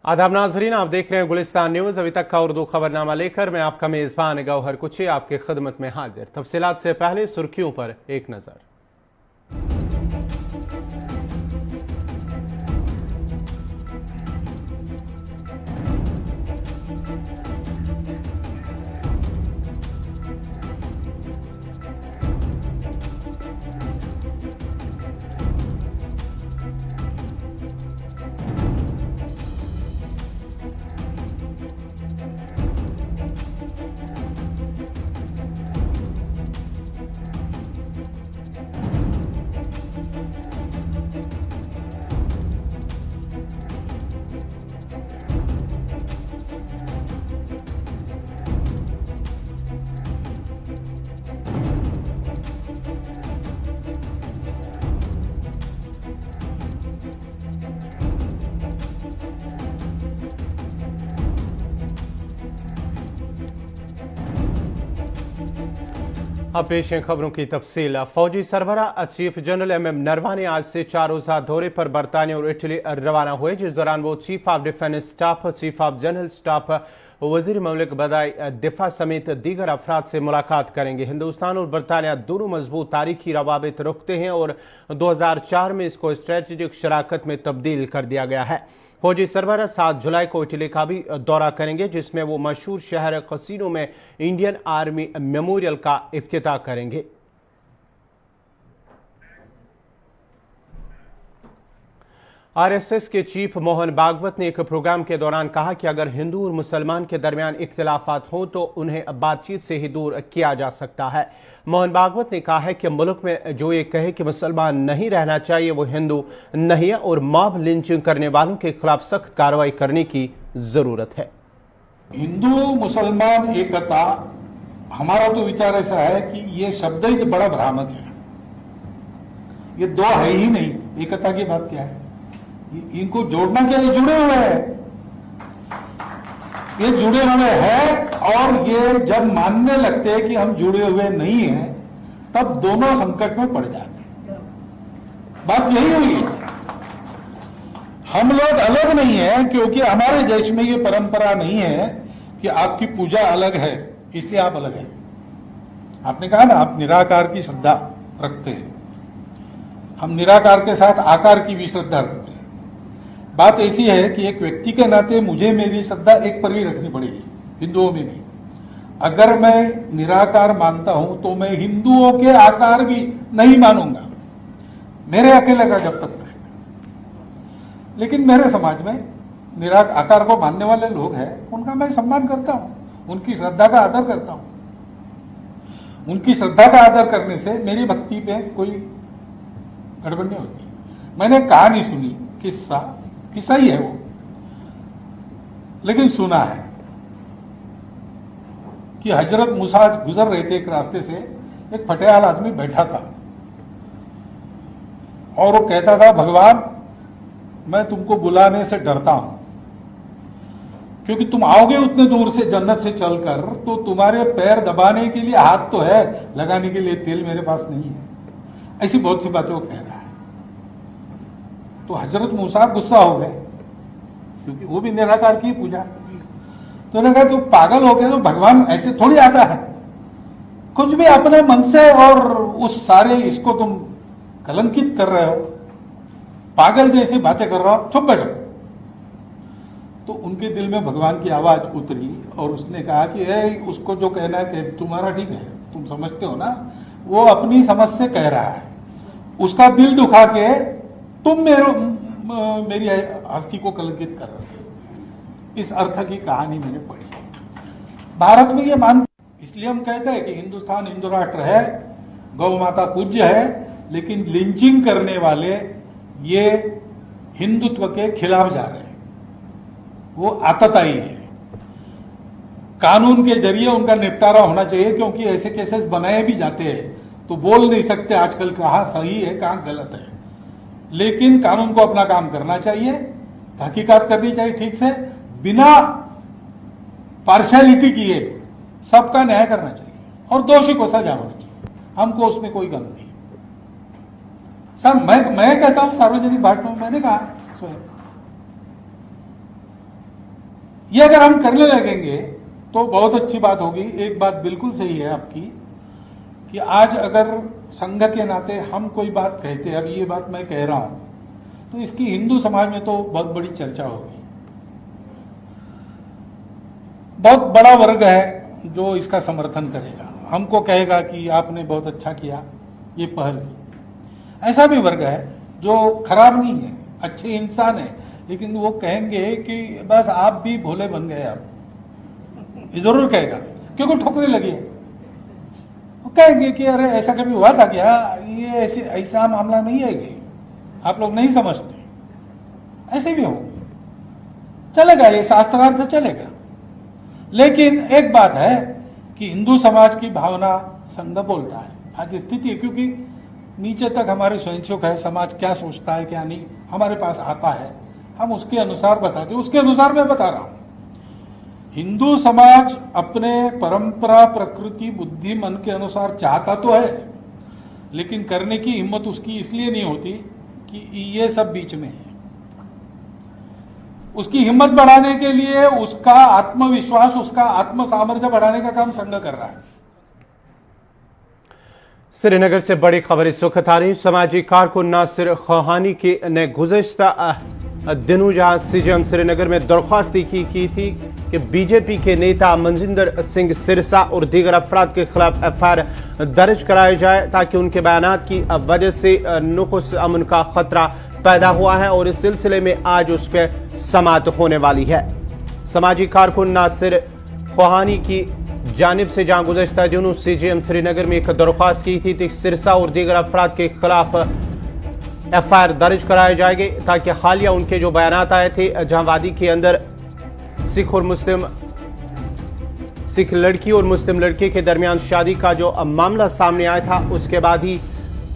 आदाब नाजरीन, आप देख रहे हैं गुलिस्तान न्यूज। अभी तक का उर्दू खबरनामा लेकर मैं आपका मेजबान गौहर कुची आपकी खिदमत में हाजिर। तफसीलात से पहले सुर्खियों पर एक नजर। अब पेश है खबरों की तफसील। फौजी सरबराह चीफ जनरल MM नरवाने आज से 4 रोज़ा दौरे पर बरतानिया और इटली रवाना हुए, जिस दौरान वो chief of defence staff, chief of general staff, वजीर ममलिक बदाई दिफा समेत दीगर अफराद से मुलाकात करेंगे। हिंदुस्तान और बरतानिया दोनों मजबूत तारीखी रवाबित रखते हैं और 2004 में इसको स्ट्रेटेजिक शराकत में तब्दील कर दिया गया है। फौजी सरबराह 7 जुलाई को इटली का भी दौरा करेंगे, जिसमें वो मशहूर शहर कसीनो में इंडियन आर्मी मेमोरियल का इफ्तिताह करेंगे। RSS के चीफ मोहन भागवत ने एक प्रोग्राम के दौरान कहा कि अगर हिंदू और मुसलमान के दरमियान इख्तिलाफात हों तो उन्हें बातचीत से ही दूर किया जा सकता है। मोहन भागवत ने कहा है कि मुल्क में जो ये कहे कि मुसलमान नहीं रहना चाहिए वो हिंदू नहीं है और मॉब लिंचिंग करने वालों के खिलाफ सख्त कार्रवाई करने की जरूरत है। हिंदू मुसलमान एकता, हमारा तो विचार ऐसा है कि ये शब्द ही बड़ा भ्रामक है। ये दो है ही नहीं, एकता की बात क्या है? इनको जोड़ना क्या? ये जुड़े हुए हैं, ये जुड़े हुए हैं। और ये जब मानने लगते हैं कि हम जुड़े हुए नहीं हैं, तब दोनों संकट में पड़ जाते हैं। बात यही हुई है। हम लोग अलग नहीं है क्योंकि हमारे देश में ये परंपरा नहीं है कि आपकी पूजा अलग है इसलिए आप अलग हैं। आपने कहा ना, आप निराकार की श्रद्धा रखते हैं, हम निराकार के साथ आकार की भी श्रद्धा रखते हैं। बात ऐसी है कि एक व्यक्ति के नाते मुझे मेरी श्रद्धा एक पर ही रखनी पड़ेगी, हिंदुओं में भी। अगर मैं निराकार मानता हूं तो मैं हिंदुओं के आकार भी नहीं मानूंगा, मेरे अकेले का जब तक प्रश्न। लेकिन मेरे समाज में आकार को मानने वाले लोग हैं, उनका मैं सम्मान करता हूं, उनकी श्रद्धा का आदर करता हूं। उनकी श्रद्धा का आदर करने से मेरी भक्ति पे कोई गड़बड़ नहीं होती। मैंने कहानी सुनी, किस्सा ही है वो, लेकिन सुना है कि हजरत मूसा गुजर रहे थे एक रास्ते से, एक फटेहाल आदमी बैठा था और वो कहता था, भगवान मैं तुमको बुलाने से डरता हूं क्योंकि तुम आओगे उतने दूर से जन्नत से चलकर, तो तुम्हारे पैर दबाने के लिए हाथ तो है, लगाने के लिए तेल मेरे पास नहीं है। ऐसी बहुत सी बातें वो कह रहा है। तो हजरत मूसा गुस्सा हो गए क्योंकि वो भी निराकार की पूजा। तो उन्होंने कहा, तू पागल हो गया, तो भगवान ऐसे थोड़ी आता है, कुछ भी अपने मन से और उस सारे इसको तुम कलंकित कर रहे हो, पागल जैसी बातें कर रहे हो, चुप बैठो। तो उनके दिल में भगवान की आवाज उतरी और उसने कहा कि उसको जो कहना है तुम्हारा ठीक है, तुम समझते हो ना, वो अपनी समझ से कह रहा है, उसका दिल दुखा के तुम मेरी हस्ती को कलंकित कर रहे हो। इस अर्थ की कहानी मैंने पढ़ी। भारत में ये इसलिए हम कहते हैं कि हिंदुस्तान हिंदू राष्ट्र है, गौ माता पूज्य है, लेकिन लिंचिंग करने वाले ये हिंदुत्व के खिलाफ जा रहे हैं, वो आतताई है। कानून के जरिए उनका निपटारा होना चाहिए, क्योंकि ऐसे केसेस बनाए भी जाते हैं तो बोल नहीं सकते आजकल कहां सही है कहां गलत है। लेकिन कानून को अपना काम करना चाहिए, तहकीकात करनी चाहिए ठीक से, बिना पार्शियलिटी किए सबका न्याय करना चाहिए और दोषी को सजा होनी चाहिए। हमको उसमें कोई गम नहीं। सर मैं कहता हूं सार्वजनिक भाषणों में मैंने कहा स्वयं, ये अगर हम करने लगेंगे तो बहुत अच्छी बात होगी। एक बात बिल्कुल सही है आपकी कि आज अगर संघ के नाते हम कोई बात कहते, अब ये बात मैं कह रहा हूं, तो इसकी हिंदू समाज में तो बहुत बड़ी चर्चा होगी। बहुत बड़ा वर्ग है जो इसका समर्थन करेगा, हमको कहेगा कि आपने बहुत अच्छा किया, ये पहल की। ऐसा भी वर्ग है जो खराब नहीं है, अच्छे इंसान है, लेकिन वो कहेंगे कि बस आप भी भोले बन गए। आप ये जरूर कहेगा क्योंकि ठोकने लगी है। वो कहेंगे कि अरे ऐसा कभी हुआ था क्या, ये ऐसे ऐसा मामला नहीं है, ये आप लोग नहीं समझते। ऐसे भी हो चलेगा, ये शास्त्रार्थ चलेगा। लेकिन एक बात है कि हिंदू समाज की भावना संघ बोलता है, आज स्थिति है, क्योंकि नीचे तक हमारे स्वयंसेवक है, समाज क्या सोचता है क्या नहीं हमारे पास आता है, हम उसके अनुसार बताते, उसके अनुसार मैं बता रहा हूं। हिंदू समाज अपने परंपरा, प्रकृति, बुद्धि, मन के अनुसार चाहता तो है, लेकिन करने की हिम्मत उसकी इसलिए नहीं होती कि ये सब बीच में है। उसकी हिम्मत बढ़ाने के लिए उसका आत्मविश्वास, उसका आत्म सामर्थ्य बढ़ाने का काम संघ कर रहा है। श्रीनगर से बड़ी खबर इस वक्त आ रही। समाजी कारकुन नासिर खोहानी के ने गुज़श्ता दिनों जहां सीजेएम श्रीनगर में दरख्वास्त की थी कि बीजेपी के नेता मनजिंदर सिंह सिरसा और दीगर अफराद के खिलाफ एफआईआर दर्ज कराया जाए, ताकि उनके बयानात की वजह से नुक़्स अमन का खतरा पैदा हुआ है और इस सिलसिले में आज उस पर समाअत होने वाली है। समाजी कारकुन नासिर खोहानी की जानिब से जहां गुज़श्ता दिनों सीजेएम श्रीनगर में एक दरख्वास्त की थी सिरसा और दीगर अफराद के खिलाफ एफआईआर दर्ज कराए जाएंगे, ताकि हालिया उनके जो बयानात आए थे जहां वादी के अंदर सिख लड़की और मुस्लिम लड़के के दरमियान शादी का जो मामला सामने आया था, उसके बाद ही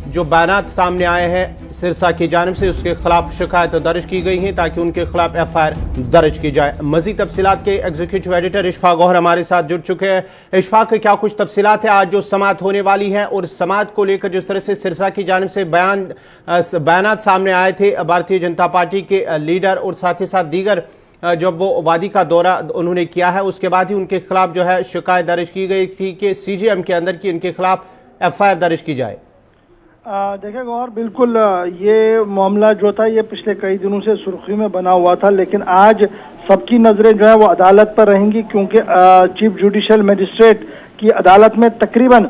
जो बयानात सामने आए हैं सिरसा की जानिब से, उसके खिलाफ शिकायत दर्ज की गई है ताकि उनके खिलाफ एफआईआर दर्ज की जाए। मजीद तफसीलात के एग्जीक्यूटिव एडिटर इशफाक गौहर हमारे साथ जुड़ चुके हैं। इशफाक, क्या कुछ तफसीलात है आज जो समाअत होने वाली है, और समाअत को लेकर जिस तरह से सिरसा की जानिब से बयानात सामने आए थे भारतीय जनता पार्टी के लीडर और साथ ही साथ दीगर, जब वो वादी का दौरा उन्होंने किया है उसके बाद ही उनके खिलाफ जो है शिकायत दर्ज की गई थी कि सीजेएम के अंदर की इनके खिलाफ एफआईआर दर्ज की जाए। देखिए गौर, बिल्कुल ये मामला जो था ये पिछले कई दिनों से सुर्खी में बना हुआ था, लेकिन आज सबकी नजरें जो है वो अदालत पर रहेंगी, क्योंकि चीफ जुडिशियल मजिस्ट्रेट की अदालत में तकरीबन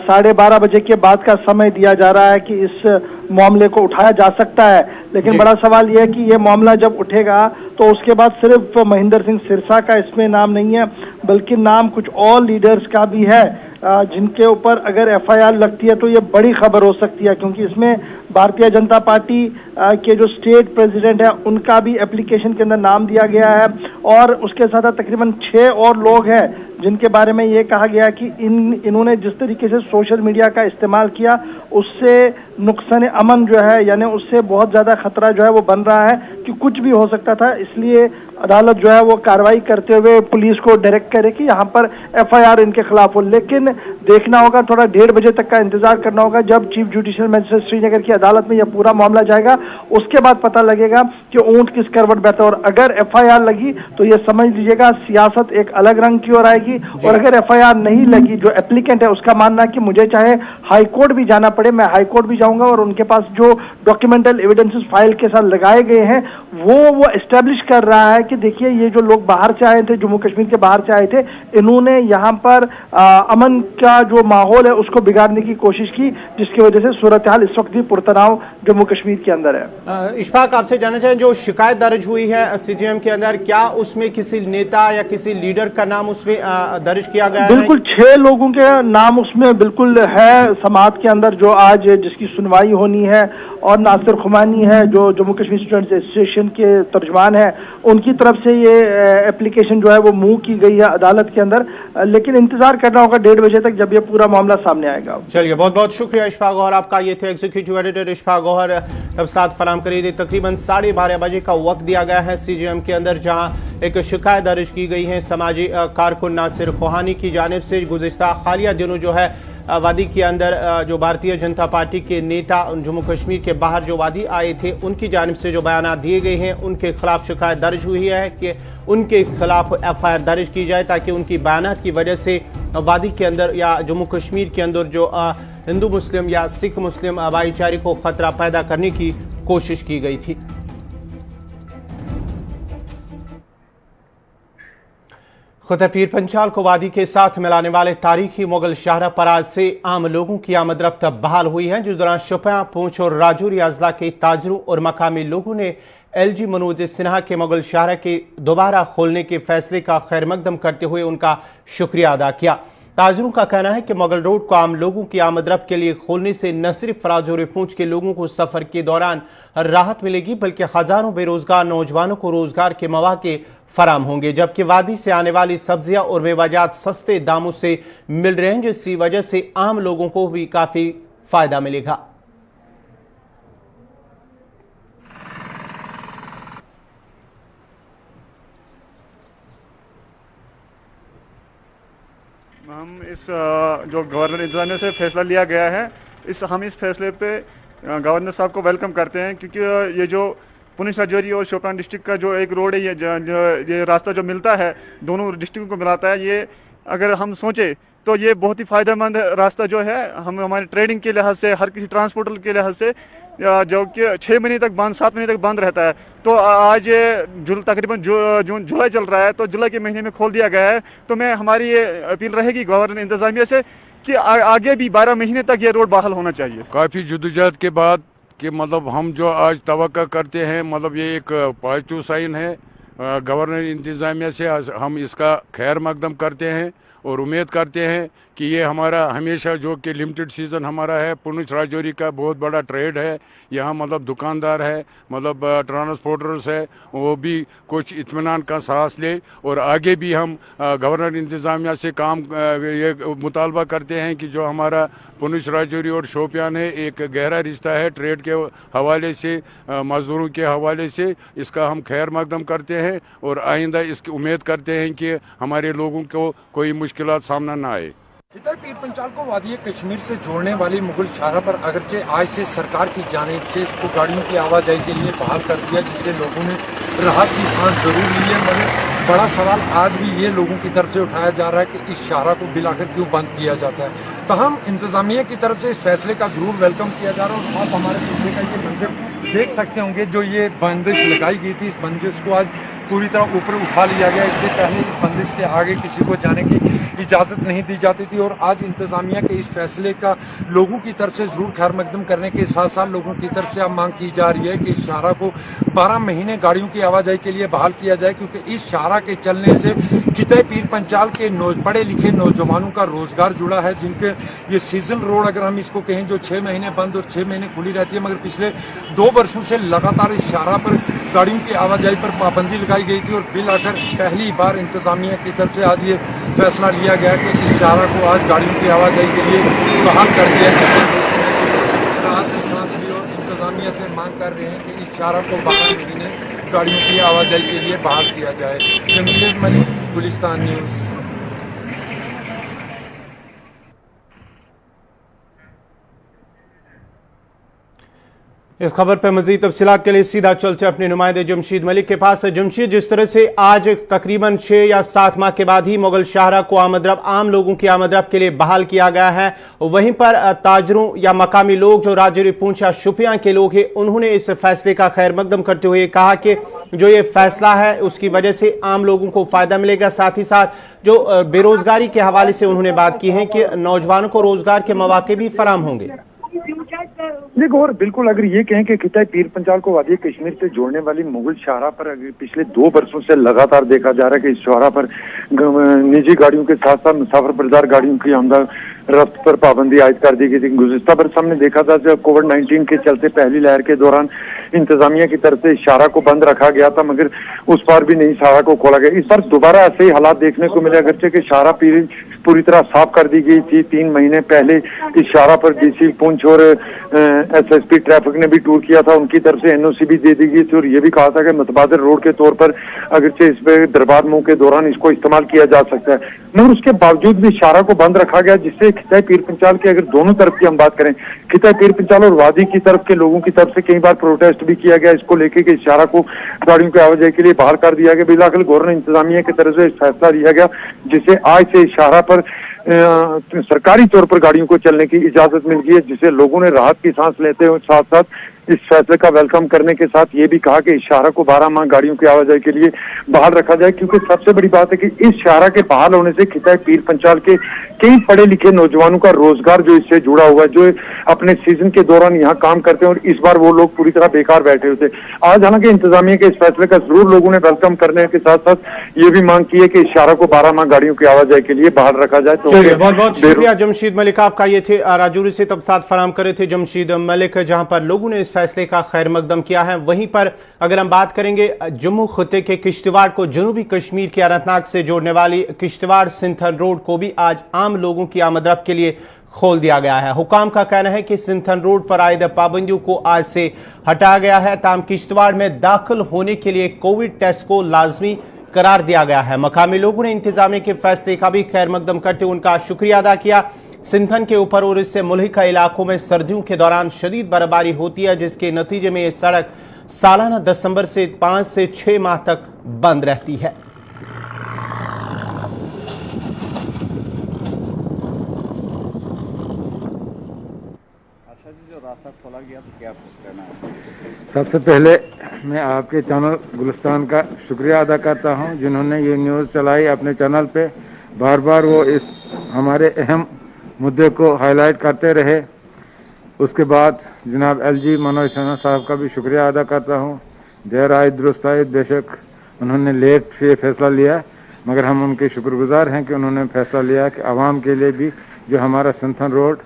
12:30 बजे के बाद का समय दिया जा रहा है कि इस मामले को उठाया जा सकता है। लेकिन बड़ा सवाल यह है कि ये मामला जब उठेगा तो उसके बाद सिर्फ महेंद्र सिंह सिरसा का इसमें नाम नहीं है, बल्कि नाम कुछ और लीडर्स का भी है जिनके ऊपर अगर एफआईआर लगती है तो ये बड़ी खबर हो सकती है, क्योंकि इसमें भारतीय जनता पार्टी के जो स्टेट प्रेसिडेंट है उनका भी एप्लीकेशन के अंदर नाम दिया गया है, और उसके साथ तकरीबन 6 और लोग हैं जिनके बारे में ये कहा गया कि इन्होंने जिस तरीके से सोशल मीडिया का इस्तेमाल किया उससे नुकसान अमन जो है, यानी उससे बहुत ज़्यादा खतरा जो है वो बन रहा है कि कुछ भी हो सकता था। इसलिए अदालत जो है वो कार्रवाई करते हुए पुलिस को डायरेक्ट करे कि यहाँ पर एफआईआर इनके खिलाफ हो। लेकिन देखना होगा, थोड़ा 1:30 बजे तक का इंतजार करना होगा जब चीफ जुडिशियल मजिस्ट्रेट श्रीनगर की अदालत में यह पूरा मामला जाएगा, उसके बाद पता लगेगा कि ऊंट किस करवट बैठा। और अगर एफआईआर लगी तो ये समझ लीजिएगा सियासत एक अलग रंग की ओर आएगी, और अगर एफआईआर नहीं लगी, जो एप्लीकेंट है उसका मानना है कि मुझे चाहे हाईकोर्ट भी जाना पड़े मैं हाईकोर्ट भी जाऊंगा और उनके पास जो डॉक्यूमेंटल एविडेंसेस फाइल के साथ लगाए गए हैं वो एस्टेब्लिश कर रहा है कि देखिए ये जो लोग बाहर से आए थे, जम्मू कश्मीर के बाहर से आए थे, इन्होंने यहाँ पर अमन का जो माहौल है उसको बिगाड़ने की कोशिश की, जिसकी वजह से सूरत हाल इस वक्त भी पुरतनाव जम्मू कश्मीर के अंदर है। इशफाक, आपसे जानना चाहें जो शिकायत दर्ज हुई है सीजेएम के अंदर, क्या उसमें किसी नेता या किसी लीडर का नाम उसमें दर्ज किया गया है? बिल्कुल 6 लोगों के नाम उसमें बिल्कुल है समाअत के अंदर, जो आज जिसकी सुनवाई होनी है, और नासिर खुमानी है जो जम्मू कश्मीर स्टूडेंट्स एसोसिएशन के तर्जमान है, उनकी तरफ से ये एप्लीकेशन जो है वो मूव की गई है अदालत के अंदर। लेकिन इंतजार करना होगा 1:30 बजे तक जब ये पूरा मामला सामने आएगा। चलिए, बहुत बहुत शुक्रिया इशफाक गौहर आपका। ये थे एग्जीक्यूटिव एडिटर इशफाक गौहर, तब साथ फराम करिए। तकरीबन 12:30 बजे का वक्त दिया गया है सीजेएम के अंदर, जहां एक शिकायत दर्ज की गई है समाजी कारकुन नासिर खोहानी की जानिब से। गुज़िश्ता हालिया दिनों जो है वादी के अंदर जो भारतीय जनता पार्टी के नेता जम्मू कश्मीर के बाहर जो वादी आए थे उनकी जानिब से जो बयान दिए गए हैं उनके खिलाफ शिकायत दर्ज हुई है कि उनके खिलाफ FIR दर्ज की जाए ताकि उनकी बयानात की वजह से वादी के अंदर या जम्मू कश्मीर के अंदर जो हिंदू मुस्लिम या सिख मुस्लिम भाईचारे को खतरा पैदा करने की कोशिश की गई थी। खुद पीर पंचाल को वादी के साथ मिलाने वाले तारीखी मुगल शाहरा पर आज से आम लोगों की आमदरफ्त बहाल हुई है, जिस दौरान शोपियां, पूंछ और राजौरी अजला के ताजरों और मकामी लोगों ने LG मनोज सिन्हा के मुगल शाहरा के दोबारा खोलने के फैसले का खैर मकदम करते हुए उनका शुक्रिया अदा किया। ताजरों का कहना है कि मुगल रोड को आम लोगों की आमदरफ्त के लिए खोलने से न सिर्फ राजौरी पूंछ के लोगों को सफर के दौरान राहत मिलेगी बल्कि हजारों बेरोजगार नौजवानों को रोजगार के मौके फराम होंगे, जबकि वादी से आने वाली सब्जियां और मेवाजात सस्ते दामों से मिल रहे हैं, जिसकी वजह से आम लोगों को भी काफी फायदा मिलेगा। हम इस जो गवर्नर इंतजामिया से फैसला लिया गया है, हम इस फैसले पे गवर्नर साहब को वेलकम करते हैं, क्योंकि ये जो पुंछ राजौरी और शोपियां डिस्ट्रिक्ट का जो एक रोड है, ये रास्ता जो मिलता है दोनों डिस्ट्रिक्ट को मिलाता है, ये अगर हम सोचें तो ये बहुत ही फ़ायदेमंद रास्ता जो है हम हमारे ट्रेडिंग के लिहाज से, हर किसी ट्रांसपोर्टर के लिहाज से, जो कि 6 महीने तक बंद, 7 महीने तक बंद रहता है। तो आज तकरीबन जुलाई चल रहा है, तो जुलाई के महीने में खोल दिया गया है। तो मैं हमारी ये अपील रहेगी गवर्नर इंतजामिया से कि आगे भी 12 महीने तक ये रोड बहाल होना चाहिए। काफ़ी जद्दोजहद के बाद कि मतलब हम जो आज तवक्का करते हैं, मतलब ये एक पॉजिटिव साइन है गवर्नर इंतजामिया से, हम इसका खैर मकदम करते हैं और उम्मीद करते हैं कि ये हमारा हमेशा जो कि लिमिटेड सीज़न हमारा है, पुंछ राजौरी का बहुत बड़ा ट्रेड है, यहाँ मतलब दुकानदार है, मतलब ट्रांसपोर्टर्स है, वो भी कुछ इत्मीनान का सांस ले। और आगे भी हम गवर्नर इंतज़ामिया से काम ये मुतालबा करते हैं कि जो हमारा पुंछ राजौरी और शोपियान है, एक गहरा रिश्ता है ट्रेड के हवाले से, मज़दूरों के हवाले से, इसका हम खैर मकदम करते हैं और आइंदा इसकी उम्मीद करते हैं कि हमारे लोगों को कोई मुश्किलात सामना ना आए। खिताब पीर पंचाल को वादी कश्मीर से जोड़ने वाली मुगल शाहरा पर अगरचे आज से सरकार की जानिब से इसको गाड़ियों की आवाजाही के लिए बहाल कर दिया, जिससे लोगों ने राहत की सांस जरूर ली है, मगर बड़ा सवाल आज भी ये लोगों की तरफ से उठाया जा रहा है कि इस शाहरा को बिल आखिर क्यों बंद किया जाता है। तो हम इंतजामिया की तरफ से इस फैसले का जरूर वेलकम किया जा रहा है। और आप हमारे पिछले का ये मंजर देख सकते होंगे, जो ये बंदिश लगाई गई थी, इस बंदिश को आज पूरी तरह ऊपर उठा लिया गया। इससे पहले इस बंदिश के आगे किसी को जाने की इजाज़त नहीं दी जाती थी, और आज इंतज़ामिया के इस फैसले का लोगों की तरफ से ज़रूर खैर मकदम करने के साथ साथ लोगों की तरफ से अब मांग की जा रही है कि इस शाहरा को 12 महीने गाड़ियों की आवाजाही के लिए बहाल किया जाए, क्योंकि इस शाहरा के चलने से खिताब पीर पंचाल के पढ़े लिखे नौजवानों का रोज़गार जुड़ा है, जिनके ये सीजन रोड अगर हम इसको कहें, जो 6 महीने बंद और 6 महीने खुली रहती है, मगर पिछले 2 वर्षों से लगातार इस शाहरा पर गाड़ियों की आवाजाही पर पाबंदी लगाई गई थी। और बिल आकर पहली बार इंतजामिया की तरफ से आज ये फैसला लिया गया कि इस शाहरा को आज गाड़ियों की आवाजाही के लिए बहाल कर दिया, जिससे राहत की सांस ली। और इंतजामिया से मांग कर रहे हैं कि इस शाहरा को 12 महीने गाड़ियों की आवाजाही के लिए बहाल किया जाए। जमील मलिक, गुलिस्तान न्यूज़। इस खबर पर मजीद तफसीलात के लिए सीधा चलते अपने नुमाइंदे जमशीद मलिक के पास। जमशीद, जिस तरह से आज तकरीबन 6 या 7 माह के बाद ही मुगल शाहरा को आम लोगों की आमदरफ्त के लिए बहाल किया गया है, वहीं पर ताजरों या मकामी लोग जो राजौरी पूंछ या शोपियां के लोग हैं, उन्होंने इस फैसले का खैर मकदम करते हुए कहा कि जो ये फैसला है उसकी वजह से आम लोगों को फायदा मिलेगा। साथ ही साथ जो बेरोजगारी के हवाले से उन्होंने बात की है कि नौजवानों को रोजगार के मौके भी फराम होंगे। देखो, और बिल्कुल अगर ये कहें कि खिताब पीर पंचाल को वादी कश्मीर से जोड़ने वाली मुगल शाहरा पर अगर पिछले 2 वर्षों से लगातार देखा जा रहा है कि इस शाहरा पर निजी गाड़ियों के साथ साथ मुसाफिर बरदार गाड़ियों की आमद रफ्त पर पाबंदी आयद कर दी गई थी। गुज़िश्ता बरस हमने देखा था जब कोविड-19 के चलते पहली लहर के दौरान इंतजामिया की तरफ से इस शाहरा को बंद रखा गया था, मगर उस बार भी नहीं शाहरा को खोला गया। इस बार दोबारा ऐसे ही हालात देखने को मिले, अगरचे कि शाहरा पूरी तरह साफ कर दी गई थी। 3 महीने पहले इस शाहरा पर डीसी पुंछ और SSP ट्रैफिक ने भी टूर किया था, उनकी तरफ से NOC भी दे दी गई थी और ये भी कहा था कि मुतबादिल रोड के तौर पर अगरचे इस पे दरबार मुंह के दौरान इसको इस्तेमाल किया जा सकता है। मगर उसके बावजूद भी शाहरा को बंद रखा गया, जिससे खिताई पीर पंचाल के अगर दोनों तरफ की हम बात करें, खिताई पीर पंचाल और वादी की तरफ के लोगों की तरफ से कई बार प्रोटेस्ट भी किया गया इसको लेके कि शाहरा को गाड़ियों की आवाजाही के लिए बहाल कर दिया गया। बिलाखिर गवर्नर इंतजामिया की तरफ से फैसला लिया गया, जिसे आज से शाहरा पर सरकारी तौर पर गाड़ियों को चलने की इजाजत मिल गई है, जिससे लोगों ने राहत की सांस लेते हुए साथ साथ इस फैसले का वेलकम करने के साथ ये भी कहा कि इस शाहरा को 12 माह गाड़ियों की आवाजाही के लिए बहाल रखा जाए, क्योंकि सबसे बड़ी बात है कि इस शाहरा के बहाल होने से खिताई पीर पंचाल के कई पढ़े लिखे नौजवानों का रोजगार जो इससे जुड़ा हुआ है, जो अपने सीजन के दौरान यहाँ काम करते हैं, और इस बार वो लोग पूरी तरह बेकार बैठे हुए थे। आज हालांकि इंतजामिया के इस फैसले का जरूर लोगों ने वेलकम करने के साथ साथ ये भी मांग की है कि इस शाहरा को 12 माह गाड़ियों की आवाजाही के लिए बहाल रखा जाए। तो बहुत बहुत शुक्रिया जमशीद मलिक आपका। ये थे राजौरी से तब साथ फराम करे थे जमशीद मलिक, जहां पर लोगों ने इस फैसले का खैर मकदम किया है। वहीं पर अगर हम बात करेंगे जम्मू खिते के किश्तवाड़ को जनूबी कश्मीर के अनंतनाग से जोड़ने वाली किश्तवाड़ सिंथन रोड को भी आज आम लोगों की आमदरफ्त के लिए खोल दिया गया है। हुकाम का कहना है कि सिंथन रोड पर आयद पाबंदियों को आज से हटाया गया है, ताम किश्तवाड़ में दाखिल होने के लिए कोविड टेस्ट को लाजमी करार दिया गया है। मकामी लोगों ने इंतजामिया के फैसले का भी खैर मकदम करते हुए उनका शुक्रिया अदा किया। सिंथन के ऊपर और इससे मुल्हिका इलाकों में सर्दियों के दौरान शदीद बर्फबारी होती है, जिसके नतीजे में यह सड़क सालाना दिसंबर से 5 से 6 माह तक बंद रहती है। रास्ता खोला गया तो क्या कहना है? सबसे पहले मैं आपके चैनल गुलिस्तान का शुक्रिया अदा करता हूं, जिन्होंने ये न्यूज़ चलाई अपने चैनल पे। बार बार वो इस हमारे अहम मुद्दे को हाईलाइट करते रहे। उसके बाद जनाब LG मनोज सिन्हा साहब का भी शुक्रिया अदा करता हूं। देर आयद दुरुस्त आयद, बेशक उन्होंने लेट ये फैसला लिया, मगर हम उनके शुक्रगुजार हैं कि उन्होंने फैसला लिया कि आवाम के लिए भी जो हमारा सिंथन रोड,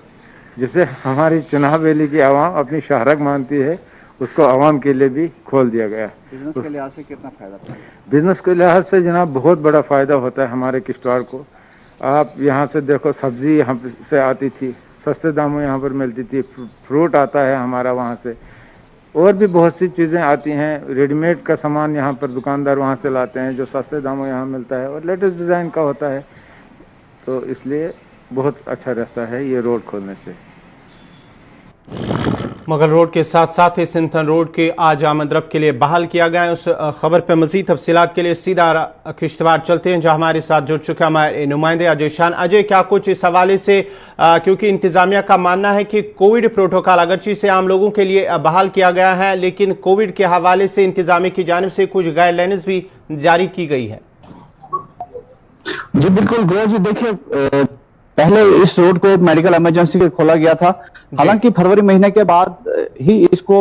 जिसे हमारी चुनाव वैली की आवाम अपनी शाहरग मानती है, उसको आवाम के लिए भी खोल दिया गया। बिजनेस के लिहाज से कितना फायदा था? बिजनेस के लिहाज से जनाब बहुत बड़ा फ़ायदा होता है हमारे किश्तवाड़ को। आप यहाँ से देखो, सब्ज़ी यहाँ से आती थी, सस्ते दामों यहाँ पर मिलती थी, फ्रूट आता है हमारा वहाँ से, और भी बहुत सी चीज़ें आती हैं। रेडीमेड का सामान यहाँ पर दुकानदार वहाँ से लाते हैं जो सस्ते दामों यहाँ मिलता है और लेटेस्ट डिज़ाइन का होता है, तो इसलिए बहुत अच्छा रहता है ये रोड खोलने से। मुगल रोड के साथ साथ ही सिंथन रोड के आज आमदरफ्त के लिए बहाल किया गया है। उस खबर पर मजीद तफसीलात के लिए सीधा किश्तवाड़ चलते हैं, जहां हमारे साथ जुड़ चुके हमारे नुमाइंदे अजय शान। अजय, क्या कुछ इस हवाले से, क्योंकि इंतजामिया का मानना है कि कोविड प्रोटोकॉल अगरचे से आम लोगों के लिए बहाल किया गया है, लेकिन कोविड के हवाले से इंतजामिया की जानिब से कुछ गाइडलाइंस भी जारी की गई है। जी बिल्कुल गोया जी, देखिए पहले इस रोड को मेडिकल इमरजेंसी के खोला गया था। हालांकि फरवरी महीने के बाद ही इसको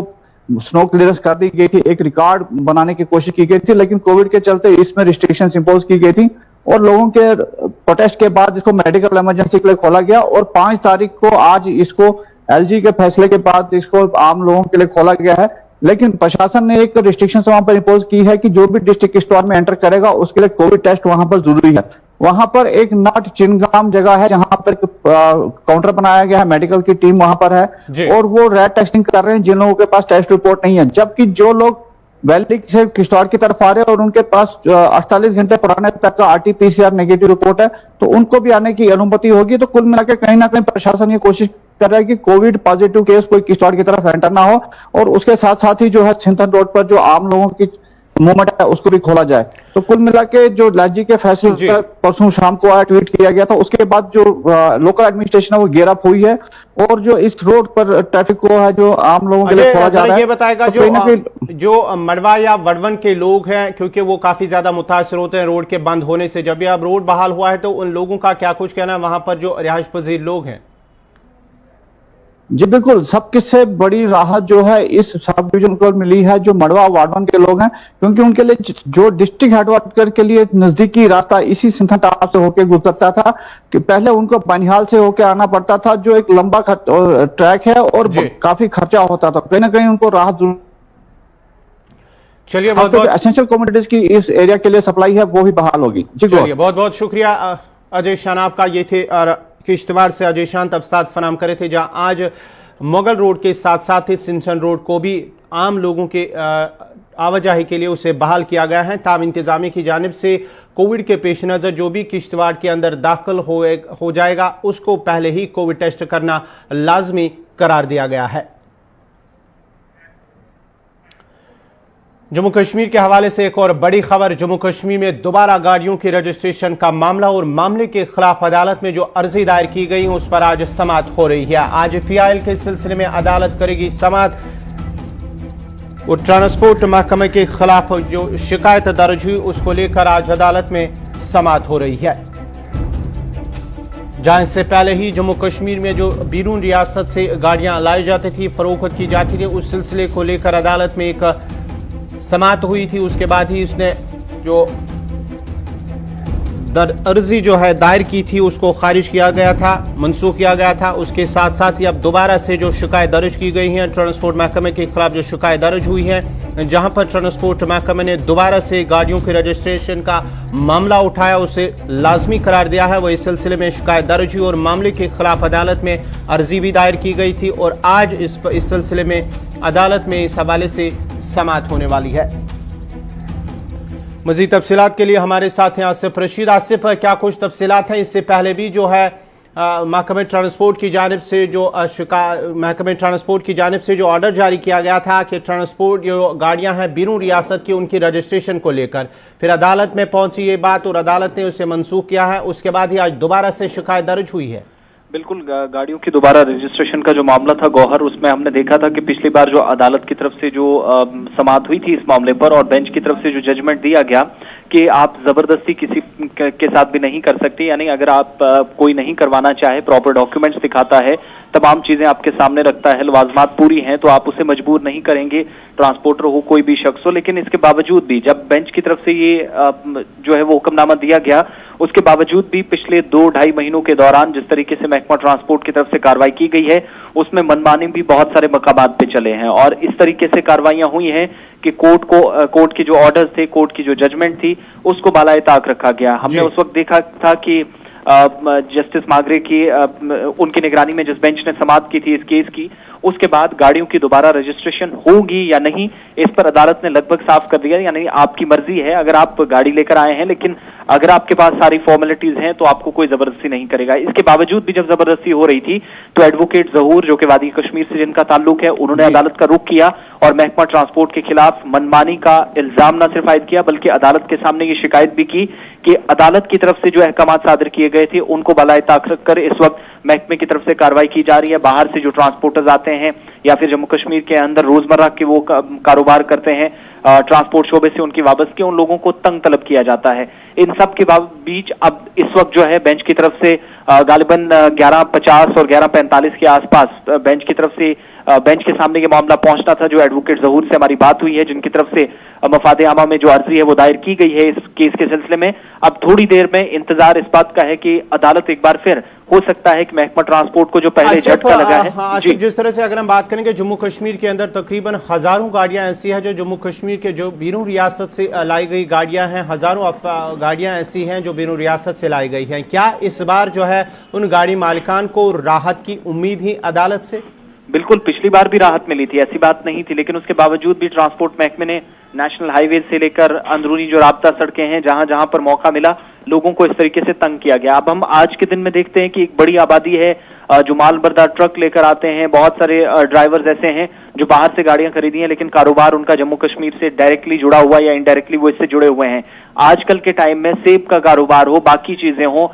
स्नो क्लियरेंस कर दी गई थी, एक रिकॉर्ड बनाने की कोशिश की गई थी, लेकिन कोविड के चलते इसमें रिस्ट्रिक्शंस इंपोज की गई थी और लोगों के प्रोटेस्ट के बाद इसको मेडिकल इमरजेंसी के लिए खोला गया। और 5 तारीख को आज इसको LG के फैसले के बाद इसको आम लोगों के लिए खोला गया है। लेकिन प्रशासन ने एक रिस्ट्रिक्शन वहां पर इंपोज की है कि जो भी डिस्ट्रिक्ट स्टोर में एंटर करेगा उसके लिए कोविड टेस्ट वहां पर जरूरी है। वहां पर एक नॉट चिनगाम जगह है जहां पर काउंटर बनाया गया है, मेडिकल की टीम वहां पर है और वो रैट टेस्टिंग कर रहे हैं जिन लोगों के पास टेस्ट रिपोर्ट नहीं है। जबकि जो लोग वैली से किश्तवाड़ की तरफ आ रहे हैं और उनके पास 48 घंटे पुराने तक का RT-PCR नेगेटिव रिपोर्ट है, तो उनको भी आने की अनुमति होगी। तो कुल मिलाकर कहीं ना कहीं प्रशासन ये कोशिश कर रहा है कि कोविड पॉजिटिव केस कोई किश्तवाड़ की तरफ एंटर ना हो, और उसके साथ साथ ही जो है सिंथन रोड पर जो आम लोगों की मूवमेंट है उसको भी खोला जाए। तो कुल मिला के जो LG के फैसले परसों शाम को आया, ट्वीट किया गया था, उसके बाद जो लोकल एडमिनिस्ट्रेशन है वो गेयर अप हुई है और जो इस रोड पर ट्रैफिक को है जो आम लोगों के लिए खोला जा रहा है। ये बताएगा तो जो मड़वा या वड़वन के लोग हैं, क्योंकि वो काफी ज्यादा मुतासर होते हैं रोड के बंद होने से, जब अब रोड बहाल हुआ है तो उन लोगों का क्या कुछ कहना है वहां पर जो रिहाइश पजीर लोग हैं? जी बिल्कुल, सबसे बड़ी राहत जो है इस सब डिवीजन को मिली है जो मड़वा वार्डवन के लोग हैं, क्योंकि उनके लिए जो डिस्ट्रिक्ट हेडक्वार्टर के लिए नजदीकी रास्ता इसी सिंथन टाप से होकर गुजरता था कि पहले उनको बनिहाल से होकर आना पड़ता था, जो एक लंबा ट्रैक है और काफी खर्चा होता था। कहीं ना कहीं उनको राहत जरूर। चलिए, बहुत बहुत एसेंशियल कमोडिटीज की इस एरिया के लिए सप्लाई है वो भी बहाल होगी। चलिए, बहुत बहुत शुक्रिया अजय शान आपका। ये थे किश्तवाड़ से अजय शान तफसात फराम करे थे, जहां आज मुगल रोड के साथ साथ ही सिंथन रोड को भी आम लोगों के आवाजाही के लिए उसे बहाल किया गया है। ताम इंतजामिया की जानिब से कोविड के पेश नज़र जो भी किश्तवाड़ के अंदर दाखिल हो जाएगा उसको पहले ही कोविड टेस्ट करना लाजमी करार दिया गया है। जम्मू कश्मीर के हवाले से एक और बड़ी खबर। जम्मू कश्मीर में दोबारा गाड़ियों की रजिस्ट्रेशन का मामला और मामले के खिलाफ अदालत में जो अर्जी दायर की गई उस पर आज समाअत हो रही है। आज PIL के सिलसिले में अदालत करेगी समाअत और ट्रांसपोर्ट महकमे के खिलाफ जो शिकायत दर्ज हुई उसको लेकर आज अदालत में समाअत हो रही है। जहां इससे पहले ही जम्मू कश्मीर में जो बैरून रियासत से गाड़ियां लाई जाती थी, फरोख्त की जाती थी, उस सिलसिले को लेकर अदालत में एक समाअत हुई थी। उसके बाद ही उसने जो अर्जी जो है दायर की थी उसको खारिज किया गया था, मनसूख किया गया था। उसके साथ साथ ही अब दोबारा से जो शिकायत दर्ज की गई है ट्रांसपोर्ट महकमे के खिलाफ जो शिकायत दर्ज हुई है, जहां पर ट्रांसपोर्ट महकमे ने दोबारा से गाड़ियों के रजिस्ट्रेशन का मामला उठाया, उसे लाजमी करार दिया है। वो इस सिलसिले में शिकायत दर्ज हुई और मामले के खिलाफ अदालत में अर्जी भी दायर की गई थी और आज इस सिलसिले में अदालत में इस हवाले से समाअत होने वाली है। मज़ीद तफसीलात के लिए हमारे साथ हैं आसिफ रशीद। आसिफ, क्या कुछ तफसीलात हैं? इससे पहले भी जो है महकमे ट्रांसपोर्ट की जानिब से जो महकमे ट्रांसपोर्ट की जानिब से जो ऑर्डर जारी किया गया था कि ट्रांसपोर्ट जो गाड़ियां हैं बैरून रियासत की उनकी रजिस्ट्रेशन को लेकर, फिर अदालत में पहुंची ये बात और अदालत ने उसे मनसूख किया है। उसके बाद ही आज दोबारा से शिकायत दर्ज हुई है। बिल्कुल, गाड़ियों की दोबारा रजिस्ट्रेशन का जो मामला था गौहर, उसमें हमने देखा था कि पिछली बार जो अदालत की तरफ से जो समाअत हुई थी इस मामले पर और बेंच की तरफ से जो जजमेंट दिया गया कि आप जबरदस्ती किसी के साथ भी नहीं कर सकते, यानी अगर आप कोई नहीं करवाना चाहे, प्रॉपर डॉक्यूमेंट्स दिखाता है, तमाम चीजें आपके सामने रखता है, लवाजमात पूरी हैं, तो आप उसे मजबूर नहीं करेंगे, ट्रांसपोर्टर हो कोई भी शख्स हो। लेकिन इसके बावजूद भी जब बेंच की तरफ से ये जो है वो हुक्मनामा दिया गया, उसके बावजूद भी पिछले 2-2.5 महीनों के दौरान जिस तरीके से महकमा ट्रांसपोर्ट की तरफ से कार्रवाई की गई है उसमें मनमानी भी बहुत सारे मकामात पे चले हैं और इस तरीके से कार्रवाइयां हुई हैं कि कोर्ट के जो ऑर्डर्स थे, कोर्ट की जो जजमेंट थी, उसको बालाए ताक रखा गया। हमने उस वक्त देखा था कि जस्टिस मागरे की उनकी निगरानी में जिस बेंच ने समाअत की थी इस केस की, उसके बाद गाड़ियों की दोबारा रजिस्ट्रेशन होगी या नहीं इस पर अदालत ने लगभग साफ कर दिया, यानी आपकी मर्जी है, अगर आप गाड़ी लेकर आए हैं लेकिन अगर आपके पास सारी फॉर्मेलिटीज हैं तो आपको कोई जबरदस्ती नहीं करेगा। इसके बावजूद भी जब जबरदस्ती हो रही थी तो एडवोकेट जहूर, जो कि वादी कश्मीर से जिनका ताल्लुक है, उन्होंने अदालत का रुख किया और महकमा ट्रांसपोर्ट के खिलाफ मनमानी का इल्जाम न सिर्फ आयद किया बल्कि अदालत के सामने ये शिकायत भी की कि अदालत की तरफ से जो अहकाम सादर किए गए थे उनको बलाए ताक रखकर इस वक्त महकमे की तरफ से कार्रवाई की जा रही है। बाहर से जो ट्रांसपोर्टर्स आते हैं या फिर जम्मू कश्मीर के अंदर रोजमर्रा के वो कारोबार करते हैं, ट्रांसपोर्ट शोबे से उनकी वाबस्तगी, उन लोगों को तंग तलब किया जाता है। इन सब के बीच अब इस वक्त जो है बेंच की तरफ से गालिबन 11:50 और 11:45 के आसपास बेंच की तरफ से बेंच के सामने ये मामला पहुंचना था। जो एडवोकेट जहूर से हमारी बात हुई है, जिनकी तरफ से मफादे आमा में जो अर्जी है वो दायर की गई है इस केस के सिलसिले में, अब थोड़ी देर में इंतजार इस बात का है कि अदालत एक बार फिर हो सकता है कि महकमा ट्रांसपोर्ट को जो पहले झटका लगा है। हाँ, जिस तरह से अगर हम बात करेंगे जम्मू कश्मीर के अंदर तकरीबन हजारों गाड़ियां ऐसी हैं जो जम्मू कश्मीर के जो बैरून रियासत से लाई गई गाड़ियां हैं, हजारों गाड़ियां ऐसी हैं जो बैरून रियासत से लाई गई हैं। क्या इस बार जो है उन गाड़ी मालिकान को राहत की उम्मीद ही अदालत से? बिल्कुल, पिछली बार भी राहत मिली थी, ऐसी बात नहीं थी, लेकिन उसके बावजूद भी ट्रांसपोर्ट महकमे ने नेशनल हाईवे से लेकर अंदरूनी जो राब्ता सड़कें हैं, जहां जहां पर मौका मिला लोगों को इस तरीके से तंग किया गया। अब हम आज के दिन में देखते हैं कि एक बड़ी आबादी है जो माल बरदार ट्रक लेकर आते हैं, बहुत सारे ड्राइवर्स ऐसे हैं जो बाहर से गाड़ियां खरीदी हैं लेकिन कारोबार उनका जम्मू कश्मीर से डायरेक्टली जुड़ा हुआ या इनडायरेक्टली वो इससे जुड़े हुए हैं। आजकल के टाइम में सेब का कारोबार हो, बाकी चीजें हो,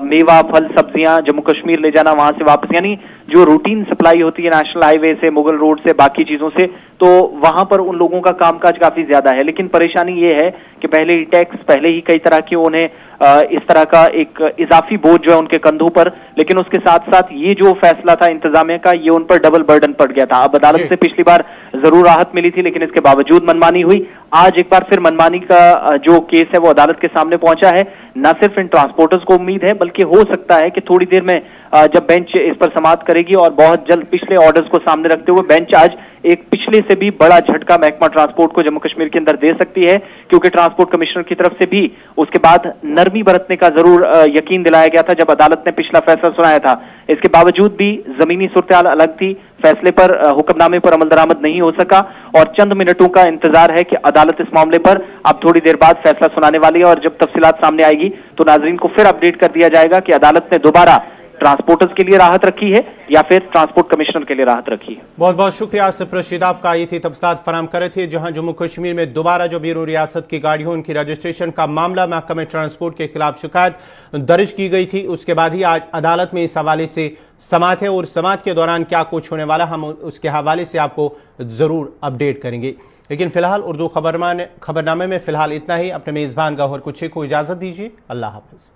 मेवा, फल, सब्जियां जम्मू कश्मीर ले जाना, वहां से वापस, यानी जो रूटीन सप्लाई होती है नेशनल हाईवे से, मुगल रोड से, बाकी चीजों से, तो वहां पर उन लोगों का कामकाज काफी ज्यादा है। लेकिन परेशानी ये है कि पहले ही टैक्स, पहले ही कई तरह के उन्हें इस तरह का एक इजाफी बोझ जो है उनके कंधों पर, लेकिन उसके साथ साथ ये जो फैसला था इंतजामिया का, ये उन पर डबल बर्डन पड़ गया था। अब अदालत से पिछली बार जरूर राहत मिली थी लेकिन इसके बावजूद मनमानी हुई। आज एक बार फिर मनमानी का जो केस है वो अदालत के सामने पहुंचा है। न सिर्फ इन ट्रांसपोर्टर्स को उम्मीद है बल्कि हो सकता है कि थोड़ी देर में जब बेंच इस पर समाअत करेगी और बहुत जल्द पिछले ऑर्डर्स को सामने रखते हुए बेंच आज एक पिछले से भी बड़ा झटका महकमा ट्रांसपोर्ट को जम्मू कश्मीर के अंदर दे सकती है, क्योंकि ट्रांसपोर्ट कमिश्नर की तरफ से भी उसके बाद नरमी बरतने का जरूर यकीन दिलाया गया था जब अदालत ने पिछला फैसला सुनाया था। इसके बावजूद भी जमीनी सूरत-ए-हाल अलग थी, फैसले पर हुक्मनामे पर अमल दरामद नहीं हो सका और चंद मिनटों का इंतजार है कि अदालत इस मामले पर अब थोड़ी देर बाद फैसला सुनाने वाली है और जब तफसीलात सामने आएगी तो नाजरीन को फिर अपडेट कर दिया जाएगा कि अदालत ने दोबारा ट्रांसपोर्टर्स के लिए राहत रखी है या फिर ट्रांसपोर्ट कमिश्नर के लिए राहत रखी है। बहुत बहुत शुक्रिया आसिफ रशीद, आपका ये थी तफसीलात फराम कर रहे थे। जहां जम्मू कश्मीर में दोबारा जो बैरून रियासत की गाड़ियों उनकी रजिस्ट्रेशन का मामला महकमे ट्रांसपोर्ट के खिलाफ शिकायत दर्ज की गई थी, उसके बाद ही आज अदालत में इस हवाले से समाअत है और समाअत के दौरान क्या कुछ होने वाला हम उसके हवाले से आपको जरूर अपडेट करेंगे। लेकिन फिलहाल उर्दू खबरनामे में फिलहाल इतना ही। अपने मेजबान गौहर कुछे को इजाजत दीजिए। अल्लाह हाफिज।